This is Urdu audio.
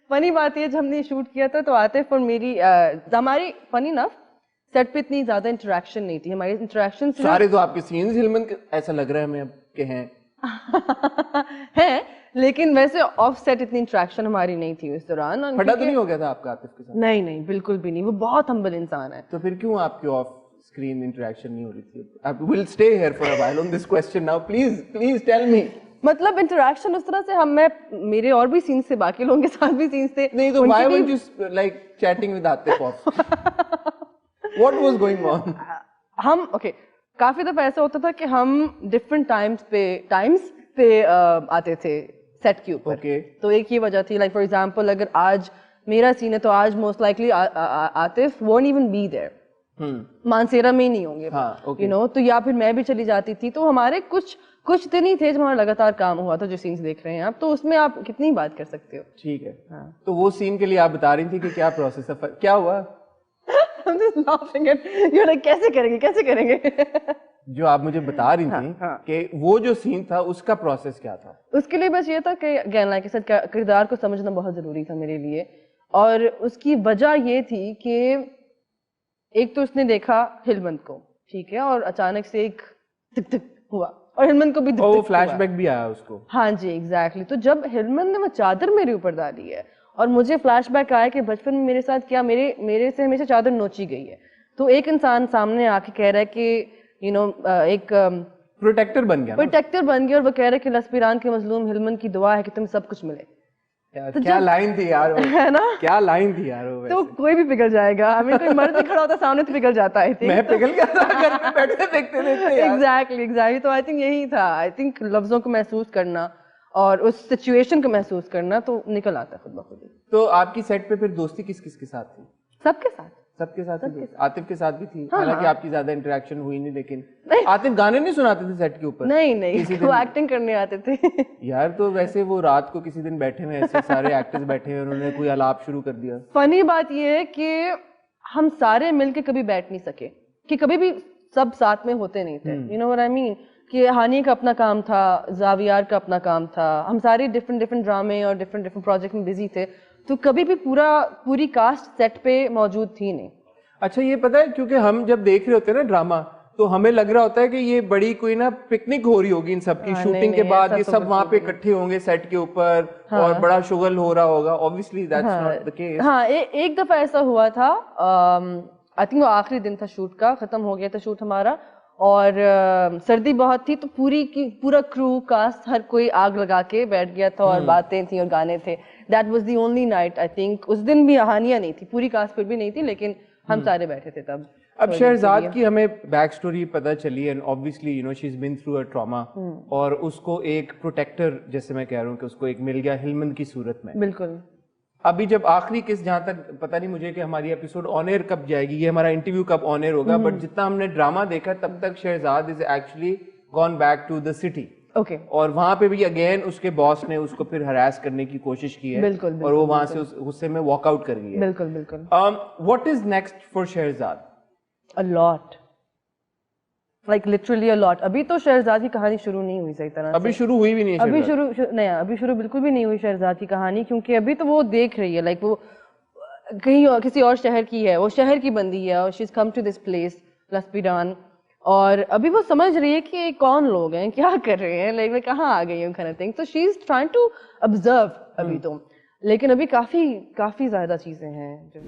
فنی بات یہ جب ہم نے شوٹ کیا تھا تو عاطف اور میری ہماری فنی نا سیٹ پہ اتنی زیادہ انٹریکشن نہیں تھی. ہماری انٹریکشن سارے تو آپ کے سینز ہلمن ایسا لگ رہا ہے ہمیں اب کہ ہیں ہیں, لیکن ویسے آف سیٹ اتنی انٹریکشن ہماری نہیں تھی اس دوران. پھٹا تو نہیں ہو گیا تھا آپ کا عاطف کے ساتھ؟ نہیں نہیں بالکل بھی نہیں, وہ بہت ہمبل انسان ہے. تو پھر کیوں آپ کی آف اسکرین انٹریکشن نہیں ہو رہی تھی؟ آپ will stay here for a while on this question now, please tell me. مطلب انٹریکشن اس طرح سے میں میرے اور بھی سینس تھے, باقی لوگوں کے ساتھ بھی سینس تھے. نہیں تو why weren't you like chatting with Atif off? What was going on? ہم اوکے کافی دفعہ ایسا ہوتا تھا کہ ہم ڈفرنٹ ٹائمس پہ آتے تھے سیٹ کے اوپر. تو ایک یہ وجہ تھی, لائک فار ایگزامپل اگر آج میرا سین ہے تو آج most likely Atif won't even be there, Mansehra میں نہیں ہوں گے یو نو, تو یا پھر میں بھی چلی جاتی تھی. تو ہمارے کچھ دن ہی تھے جب ہمارا لگاتار کام ہوا تھا, جو سینس دیکھ رہے ہیں آپ, تو اس میں آپ کتنی بات کر سکتے ہو. ٹھیک ہے, تو وہ سین کے لیے آپ بتا رہی تھی کہ کیا پروسیس ہے, کیا ہوا؟ کیسے کریں گے جو آپ مجھے بتا رہی تھیں کہ وہ جو سین تھا اس کا پروسیس کیا تھا؟ اس کے لیے بس یہ تھا کہ گینا کے ساتھ کردار کو سمجھنا بہت ضروری تھا میرے لیے, اور اس کی وجہ یہ تھی کہ ایک تو اس نے دیکھا ہلمند کو, ٹھیک ہے, اور اچانک سے ایک دک دک ہوا, اور ہلمند کو بھی فلیش بیک بھی آیا اس کو. ہاں جی ایگزیکٹلی. تو جب ہلمند نے وہ چادر میرے اوپر ڈالی ہے اور مجھے فلیش بیک آیا کہ بچپن میں میرے ساتھ کیا میرے سے ہمیشہ چادر نوچی گئی ہے, تو ایک انسان سامنے آ کے کہہ رہا ہے کہ یو نو ایک پروٹیکٹر بن گیا اور وہ کہہ رہا ہے کہ لسپیران کے مظلوم ہلمند کی دعا ہے کہ تمہیں سب کچھ ملے. کیا لائن تھی یار, ہے نا, کیا لائن تھی یار. تو کوئی بھی پگھل جائے گا, ہمیں کوئی مرد کھڑا ہوتا سامنے تو پگھل جاتا ہے. میں پگھل گیا تھا گھر پہ بیٹھے دیکھتے ایگزیکٹلی. تو آئی تھنک یہی تھا, آئی تھنک لفظوں کو محسوس کرنا اور اس سچویشن کو محسوس کرنا تو نکل آتا خود بخود. تو آپ کی سیٹ پہ پھر دوستی کس کس کے ساتھ تھی؟ سب کے ساتھ. عاطف کے ساتھ بھی تھی, حالانکہ آپ کی زیادہ انٹریکشن ہوئی نہیں, لیکن عاطف گانے نہیں سناتے تھے سیٹ کے اوپر؟ نہیں, وہ ایکٹنگ کرنے آتے تھے یار. تو ویسے وہ رات کو کسی دن بیٹھے ہوئے ایسے سارے ایکٹرز بیٹھے ہوئے, انہوں نے کوئی آلاب شروع کر دیا. فنی بات یہ ہے کہ ہم سارے مل کے کبھی بیٹھ نہیں سکے, کہ کبھی بھی سب ساتھ میں ہوتے نہیں تھے. یو نو واٹ آئی مین, کہ ہانی کا اپنا کام تھا, زاویار کا اپنا کام تھا, ہم سارے ڈفرنٹ ڈرامے اور ڈفرنٹ پروجیکٹ میں بزی تھے, تو کبھی بھی پوری کاسٹ سیٹ پہ موجود تھی نہیں. اچھا یہ پتا ہے, کیونکہ ہم جب دیکھ رہے ہوتے ہیں نا ڈراما, تو ہمیں لگ رہا ہوتا ہے کہ یہ بڑی کوئی نا پکنک ہو رہی ہوگی ان سب کی, شوٹنگ کے بعد یہ سب وہاں پہ اکٹھے ہوں گے سیٹ کے اوپر اور بڑا شغل ہو رہا ہوگا. obviously that's not the case. ہاں ایک دفعہ ایسا ہوا تھا, آئی تھنک وہ آخری دن تھا شوٹ کا, ختم ہو گیا تھا شوٹ ہمارا, اور سردی بہت تھی, تو پورا کرو کاسٹ ہر کوئی آگ لگا کے بیٹھ گیا تھا, اور باتیں تھیں اور گانے تھے. That was the only night, I think اس دن بھی ہانیاں نہیں تھی, پوری کاسٹ پھر بھی نہیں تھی, لیکن ہم سارے بیٹھے تھے تب. اب شہرزاد کی ہمیں بیک سٹوری پتہ چلی, and obviously you know she's been through a trauma, اور اس کو ایک پروٹیکٹر جیسے میں کہہ رہا ہوں کہ اس کو ایک مل گیا ہلمند کی صورت میں. بالکل. ابھی جب آخری جہاں تک پتہ نہیں مجھے کہ ہماری ایپیسوڈ آن ایئر کب جائے گی, یہ ہمارا انٹرویو کب آن ایئر ہوگا, بٹ جتنا ہم نے ڈراما دیکھا تب تک Shehrzad is actually gone back to the city. Okay. اور وہاں پہ بھی اگین اس کے باس نے اس کو پھر ہراس کرنے کی کوشش کی ہے, اور وہ وہاں سے غصے میں واک آؤٹ کر گئی ہے. بالکل بالکل. What is next for Shahrzad? A lot. Like literally a lot. ابھی تو شہرزاد کی کہانی شروع نہیں ہوئی صحیح طرح سے. ابھی شروع ہوئی بھی نہیں ہے. ابھی شروع بالکل بھی نہیں ہوئی شہرزاد کی کہانی, کیونکہ ابھی تو وہ دیکھ رہی ہے, لائک وہ کہیں کسی اور شہر کی ہے, وہ شہر کی بندی ہے, اور شی از کم ٹو دس پلیس لسپیران, اور ابھی وہ سمجھ رہی ہے کہ یہ کون لوگ ہیں, کیا کر رہے ہیں, لائک میں کہاں آ گئی ہوں kind of thing. So she is trying to observe ابھی تو, لیکن ابھی کافی زیادہ چیزیں ہیں جو